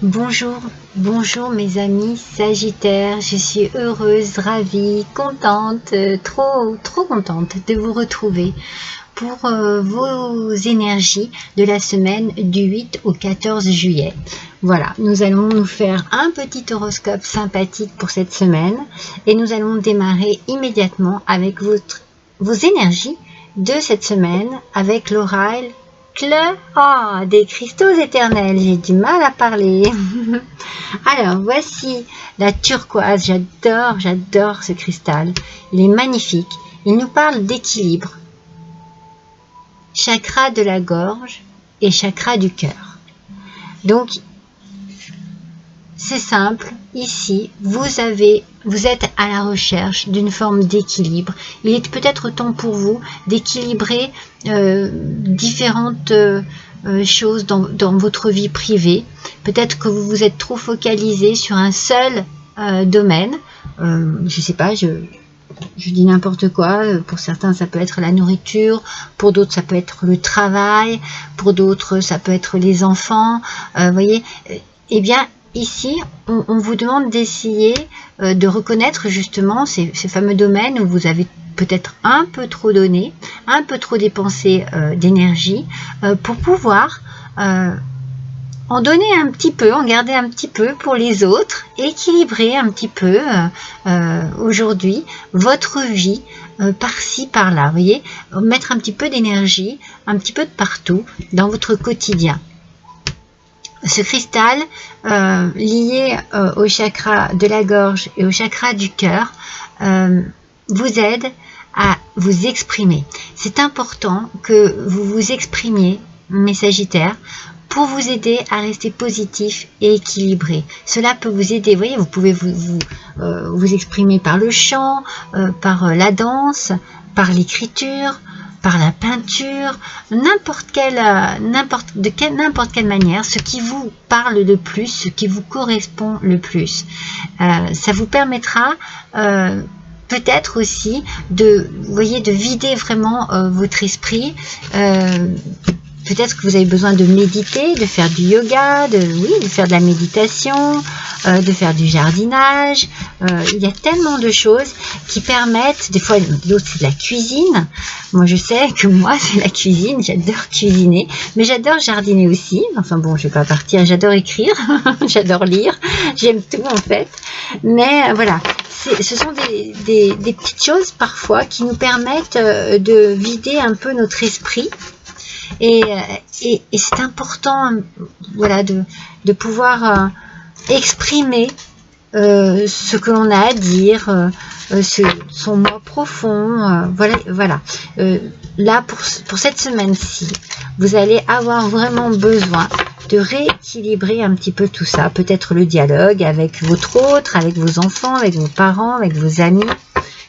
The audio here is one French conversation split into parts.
Bonjour, bonjour mes amis Sagittaires, je suis heureuse, ravie, contente, trop contente de vous retrouver pour vos énergies de la semaine du 8 au 14 juillet. Voilà, nous allons nous faire un petit horoscope sympathique pour cette semaine et nous allons démarrer immédiatement avec vos énergies de cette semaine avec l'oracle des cristaux éternels. J'ai du mal à parler. Alors, voici la turquoise. J'adore ce cristal. Il est magnifique. Il nous parle d'équilibre. Chakra de la gorge et chakra du cœur. Donc, c'est simple. Ici, vous êtes à la recherche d'une forme d'équilibre. Il est peut-être temps pour vous d'équilibrer différentes choses dans votre vie privée. Peut-être que vous vous êtes trop focalisé sur un seul domaine. Je sais pas, je dis n'importe quoi. Pour certains, ça peut être la nourriture. Pour d'autres, ça peut être le travail. Pour d'autres, ça peut être les enfants. Voyez, eh bien, ici, on vous demande d'essayer de reconnaître justement ces fameux domaines où vous avez peut-être un peu trop donné, un peu trop dépensé d'énergie pour pouvoir en donner un petit peu, en garder un petit peu pour les autres, équilibrer un petit peu aujourd'hui votre vie par-ci, par-là, vous voyez, mettre un petit peu d'énergie, un petit peu de partout dans votre quotidien. Ce cristal lié au chakra de la gorge et au chakra du cœur vous aide à vous exprimer. C'est important que vous vous exprimiez, mes Sagittaires, pour vous aider à rester positif et équilibré. Cela peut vous aider, vous voyez, vous pouvez vous exprimer par le chant, par la danse, par l'écriture, par la peinture, n'importe quelle manière, ce qui vous parle le plus, ce qui vous correspond le plus. Ça vous permettra peut-être aussi de vider vraiment votre esprit. Peut-être que vous avez besoin de méditer, de faire du yoga, de faire de la méditation, de faire du jardinage. Il y a tellement de choses qui permettent, des fois d'autres c'est de la cuisine. Moi je sais que moi c'est la cuisine, j'adore cuisiner, mais j'adore jardiner aussi. Enfin bon, je vais pas partir, j'adore écrire, j'adore lire, j'aime tout en fait. Mais voilà, ce sont des petites choses parfois qui nous permettent de vider un peu notre esprit. Et c'est important, voilà, de pouvoir exprimer ce que l'on a à dire, son moi profond. Voilà. Là, pour cette semaine-ci, vous allez avoir vraiment besoin de rééquilibrer un petit peu tout ça. Peut-être le dialogue avec votre autre, avec vos enfants, avec vos parents, avec vos amis.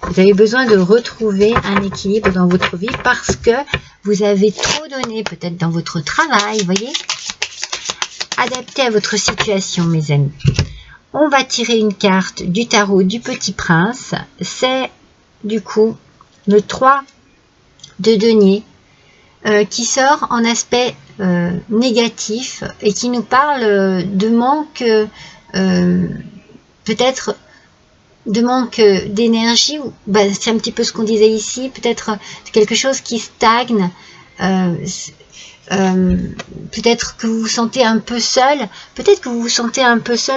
Vous avez besoin de retrouver un équilibre dans votre vie parce que vous avez trop donné peut-être dans votre travail, vous voyez. Adapté à votre situation, mes amis. On va tirer une carte du tarot du Petit Prince. C'est du coup le 3 de denier qui sort en aspect négatif et qui nous parle de manque, peut-être de manque d'énergie. C'est un petit peu ce qu'on disait ici, peut-être quelque chose qui stagne, peut-être que vous vous sentez un peu seul,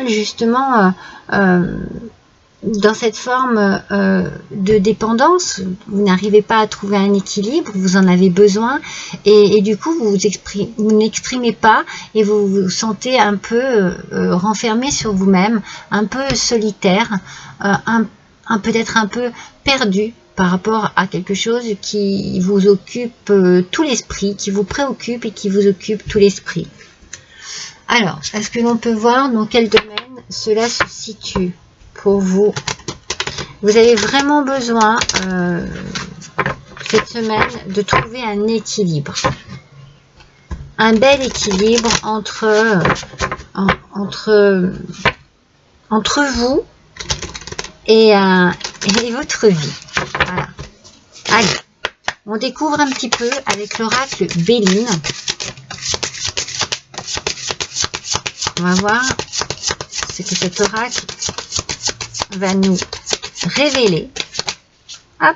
justement dans cette forme de dépendance. Vous n'arrivez pas à trouver un équilibre, vous en avez besoin et du coup vous n'exprimez pas et vous vous sentez un peu renfermé sur vous-même, un peu solitaire, peut-être un peu perdu par rapport à quelque chose qui vous occupe tout l'esprit, qui vous préoccupe et qui vous occupe tout l'esprit. Alors, est-ce que l'on peut voir dans quel domaine cela se situe pour vous? Vous avez vraiment besoin cette semaine de trouver un équilibre. Un bel équilibre entre vous et votre vie. Voilà. Allez, on découvre un petit peu avec l'oracle Béline. On va voir ce que cet oracle va nous révéler. Hop.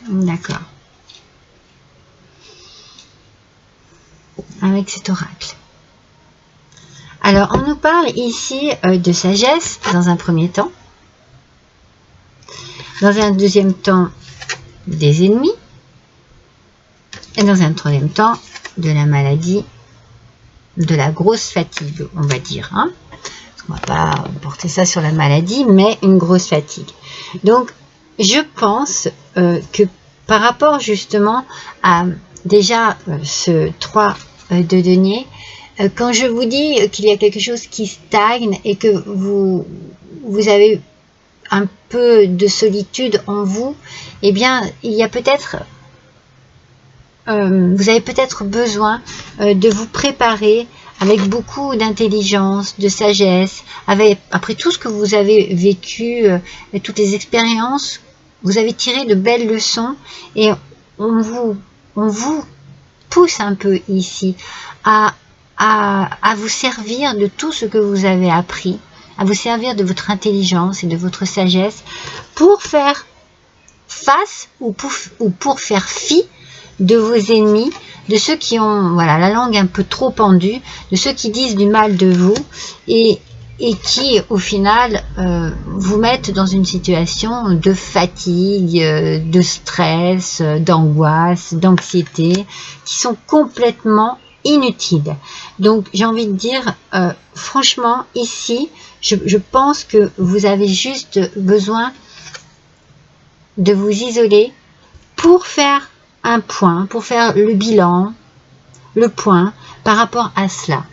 D'accord. Avec cet oracle. Alors, on nous parle ici de sagesse dans un premier temps. Dans un deuxième temps, des ennemis. Et dans un troisième temps, de la maladie, de la grosse fatigue, on va dire. Hein. On ne va pas porter ça sur la maladie, mais une grosse fatigue. Donc, je pense que par rapport justement à déjà ce 3 de denier, quand je vous dis qu'il y a quelque chose qui stagne et que vous avez un peu de solitude en vous, eh bien, il y a peut-être, vous avez peut-être besoin de vous préparer avec beaucoup d'intelligence, de sagesse, après tout ce que vous avez vécu, toutes les expériences, vous avez tiré de belles leçons et on vous pousse un peu ici à vous servir de tout ce que vous avez appris, à vous servir de votre intelligence et de votre sagesse pour faire face ou pour faire fi de vos ennemis, de ceux qui ont voilà, la langue un peu trop pendue, de ceux qui disent du mal de vous et qui au final vous mettent dans une situation de fatigue, de stress, d'angoisse, d'anxiété, qui sont complètement inutiles. Donc j'ai envie de dire, franchement ici, je pense que vous avez juste besoin de vous isoler pour faire un point, pour faire le bilan, le point par rapport à cela.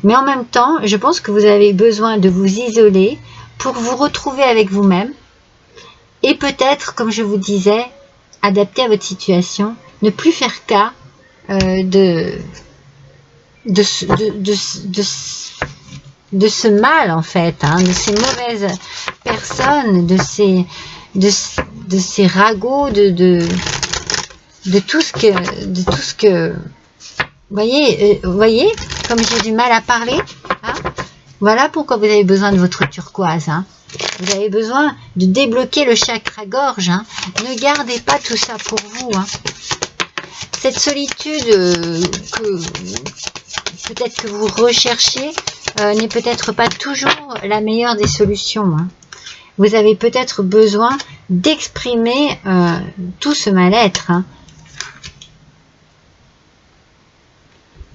Mais en même temps, je pense que vous avez besoin de vous isoler pour vous retrouver avec vous-même et peut-être, comme je vous disais, adapter à votre situation, ne plus faire cas de ce mal en fait, hein, de ces mauvaises personnes, de ces ragots, de tout ce que voyez, comme j'ai du mal à parler, hein, voilà pourquoi vous avez besoin de votre turquoise. Hein. Vous avez besoin de débloquer le chakra gorge. Hein. Ne gardez pas tout ça pour vous. Hein. Cette solitude que peut-être que vous recherchez n'est peut-être pas toujours la meilleure des solutions. Hein. Vous avez peut-être besoin d'exprimer tout ce mal-être. Hein.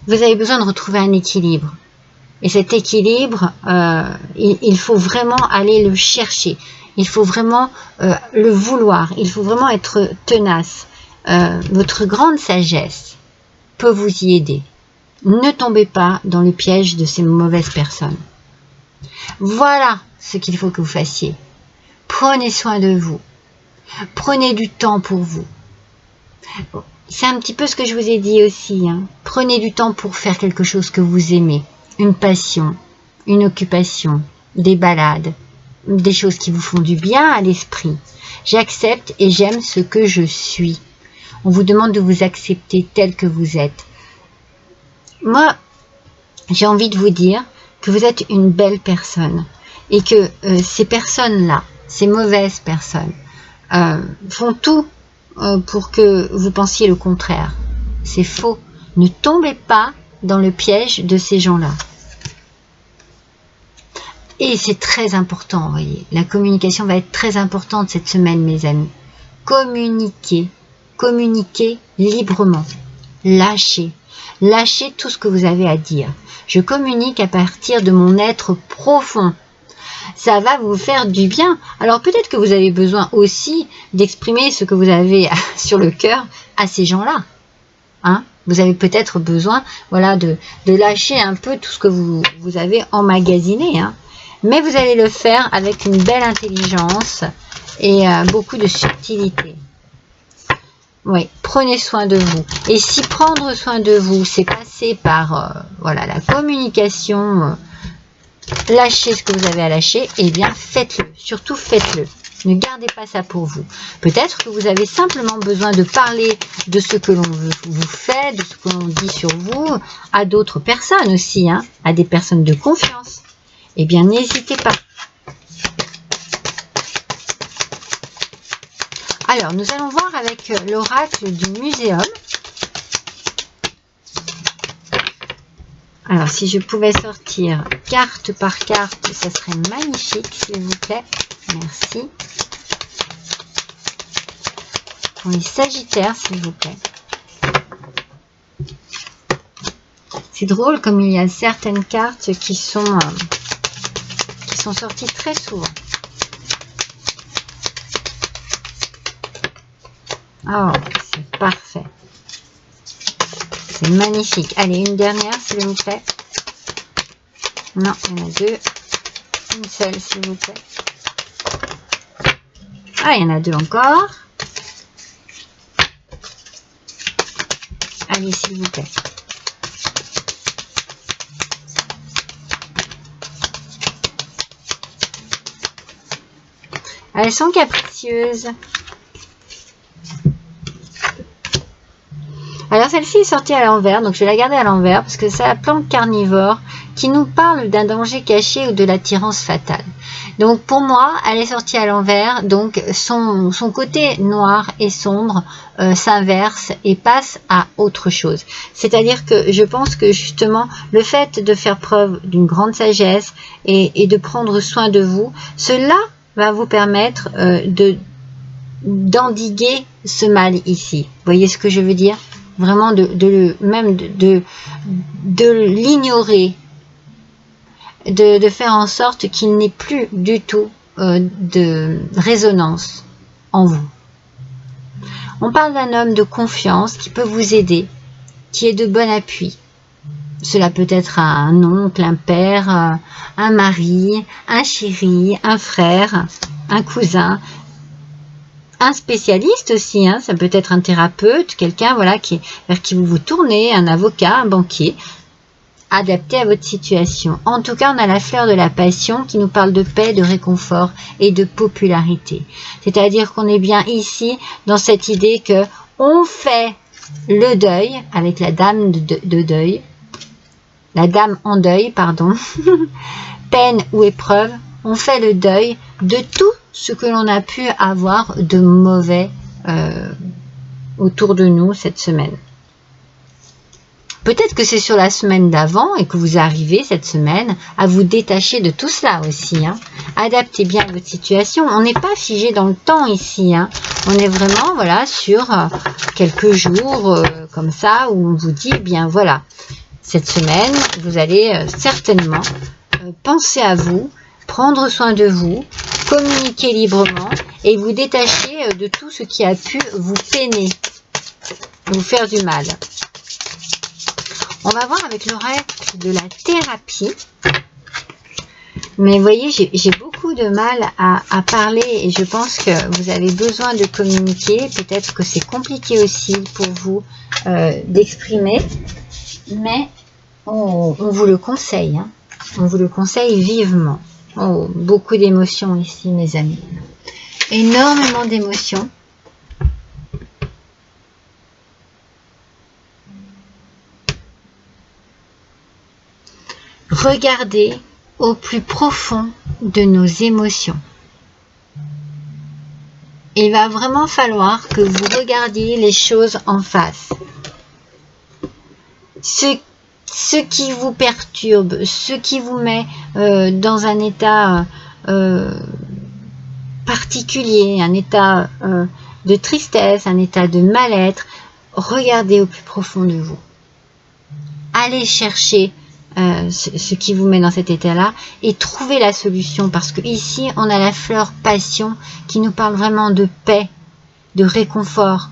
Vous avez besoin de retrouver un équilibre. Et cet équilibre, il faut vraiment aller le chercher. Il faut vraiment le vouloir. Il faut vraiment être tenace. Votre grande sagesse peut vous y aider. Ne tombez pas dans le piège de ces mauvaises personnes. Voilà ce qu'il faut que vous fassiez. Prenez soin de vous. Prenez du temps pour vous. C'est un petit peu ce que je vous ai dit aussi. Hein. Prenez du temps pour faire quelque chose que vous aimez. Une passion, une occupation, des balades, des choses qui vous font du bien à l'esprit. J'accepte et j'aime ce que je suis. On vous demande de vous accepter tel que vous êtes. Moi, j'ai envie de vous dire que vous êtes une belle personne et que ces personnes-là, ces mauvaises personnes, font tout pour que vous pensiez le contraire. C'est faux. Ne tombez pas dans le piège de ces gens-là. Et c'est très important, vous voyez. La communication va être très importante cette semaine, mes amis. Communiquez. Communiquez librement. Lâchez. Lâchez tout ce que vous avez à dire. Je communique à partir de mon être profond. Ça va vous faire du bien. Alors peut-être que vous avez besoin aussi d'exprimer ce que vous avez sur le cœur à ces gens-là. Hein? Vous avez peut-être besoin, voilà, de lâcher un peu tout ce que vous avez emmagasiné. Hein? Mais vous allez le faire avec une belle intelligence et beaucoup de subtilité. Oui, prenez soin de vous. Et si prendre soin de vous, c'est passer par voilà, la communication, lâcher ce que vous avez à lâcher, eh bien faites-le. Surtout faites-le. Ne gardez pas ça pour vous. Peut-être que vous avez simplement besoin de parler de ce que l'on vous fait, de ce que l'on dit sur vous, à d'autres personnes aussi, hein, à des personnes de confiance. Eh bien, n'hésitez pas. Alors, nous allons voir avec l'oracle du muséum. Alors, si je pouvais sortir carte par carte, ça serait magnifique, s'il vous plaît. Merci. Pour les Sagittaires, s'il vous plaît. C'est drôle comme il y a certaines cartes qui sont sorties très souvent. Oh, c'est parfait. C'est magnifique. Allez, une dernière, s'il vous plaît. Non, il y en a deux. Une seule, s'il vous plaît. Ah, il y en a deux encore. Allez, s'il vous plaît. Elles sont capricieuses. Alors celle-ci est sortie à l'envers, donc je vais la garder à l'envers parce que c'est la plante carnivore qui nous parle d'un danger caché ou de l'attirance fatale. Donc pour moi, elle est sortie à l'envers, donc son côté noir et sombre s'inverse et passe à autre chose. C'est-à-dire que je pense que justement le fait de faire preuve d'une grande sagesse et de prendre soin de vous, cela va vous permettre d'endiguer ce mal ici. Vous voyez ce que je veux dire? Vraiment de l'ignorer, de faire en sorte qu'il n'ait plus du tout de résonance en vous. On parle d'un homme de confiance qui peut vous aider, qui est de bon appui. Cela peut être un oncle, un père, un mari, un chéri, un frère, un cousin, un spécialiste aussi, hein, ça peut être un thérapeute, quelqu'un voilà, vers qui vous vous tournez, un avocat, un banquier, adapté à votre situation. En tout cas, on a la fleur de la passion qui nous parle de paix, de réconfort et de popularité. C'est-à-dire qu'on est bien ici dans cette idée que on fait le deuil avec la dame de deuil, la dame en deuil, pardon, peine ou épreuve, on fait le deuil de tout ce que l'on a pu avoir de mauvais autour de nous cette semaine. Peut-être que c'est sur la semaine d'avant et que vous arrivez cette semaine à vous détacher de tout cela aussi. Hein. Adaptez bien votre situation. On n'est pas figé dans le temps ici. Hein. On est vraiment voilà, sur quelques jours comme ça où on vous dit, eh bien voilà, cette semaine, vous allez certainement penser à vous, prendre soin de vous, communiquer librement et vous détacher de tout ce qui a pu vous peiner, vous faire du mal. On va voir avec l'oracle de la thérapie. Mais vous voyez, j'ai beaucoup de mal à parler et je pense que vous avez besoin de communiquer. Peut-être que c'est compliqué aussi pour vous d'exprimer, mais on vous le conseille. Hein. On vous le conseille vivement. Oh, beaucoup d'émotions ici, mes amis. Énormément d'émotions. Regardez au plus profond de nos émotions. Il va vraiment falloir que vous regardiez les choses en face. Ce qui vous perturbe, ce qui vous met dans un état particulier, un état de tristesse, un état de mal-être, regardez au plus profond de vous. Allez chercher ce qui vous met dans cet état-là et trouvez la solution parce que ici on a la fleur passion qui nous parle vraiment de paix, de réconfort,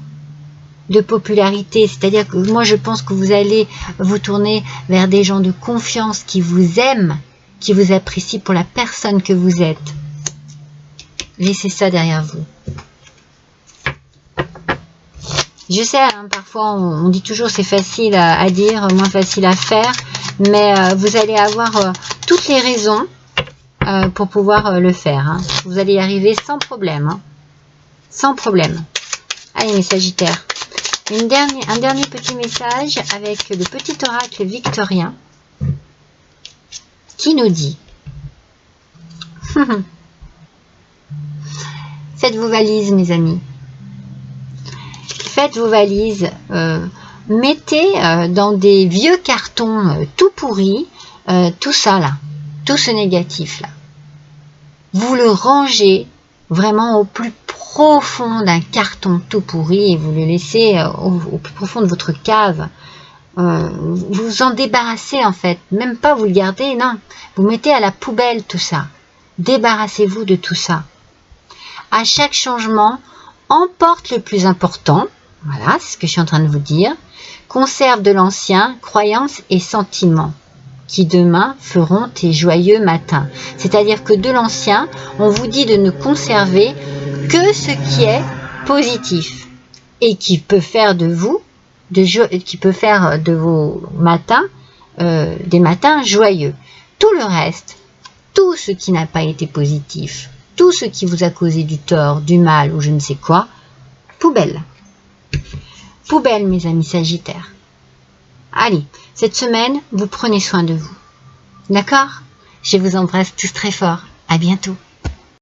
de popularité, c'est-à-dire que moi je pense que vous allez vous tourner vers des gens de confiance qui vous aiment, qui vous apprécient pour la personne que vous êtes. Laissez ça derrière vous. Je sais, hein, parfois on dit toujours c'est facile à dire, moins facile à faire, mais vous allez avoir toutes les raisons pour pouvoir le faire. Hein. Vous allez y arriver sans problème. Hein. Sans problème. Allez, mes Sagittaires. Un dernier petit message avec le petit oracle victorien qui nous dit faites vos valises, mes amis. Faites vos valises. Mettez dans des vieux cartons tout pourris tout ça là, tout ce négatif là. Vous le rangez vraiment au plus profond d'un carton tout pourri et vous le laissez au plus profond de votre cave. Vous vous en débarrassez en fait, même pas vous le gardez, non. Vous mettez à la poubelle tout ça. Débarrassez-vous de tout ça. À chaque changement, emporte le plus important. Voilà, c'est ce que je suis en train de vous dire. Conserve de l'ancien, croyances et sentiments qui demain feront tes joyeux matins. C'est-à-dire que de l'ancien, on vous dit de ne conserver que ce qui est positif et qui peut faire de vous, qui peut faire de vos matins des matins joyeux. Tout le reste, tout ce qui n'a pas été positif, tout ce qui vous a causé du tort, du mal ou je ne sais quoi, poubelle. Poubelle, mes amis Sagittaires. Allez, cette semaine, vous prenez soin de vous. D'accord? Je vous embrasse tous très fort. À bientôt.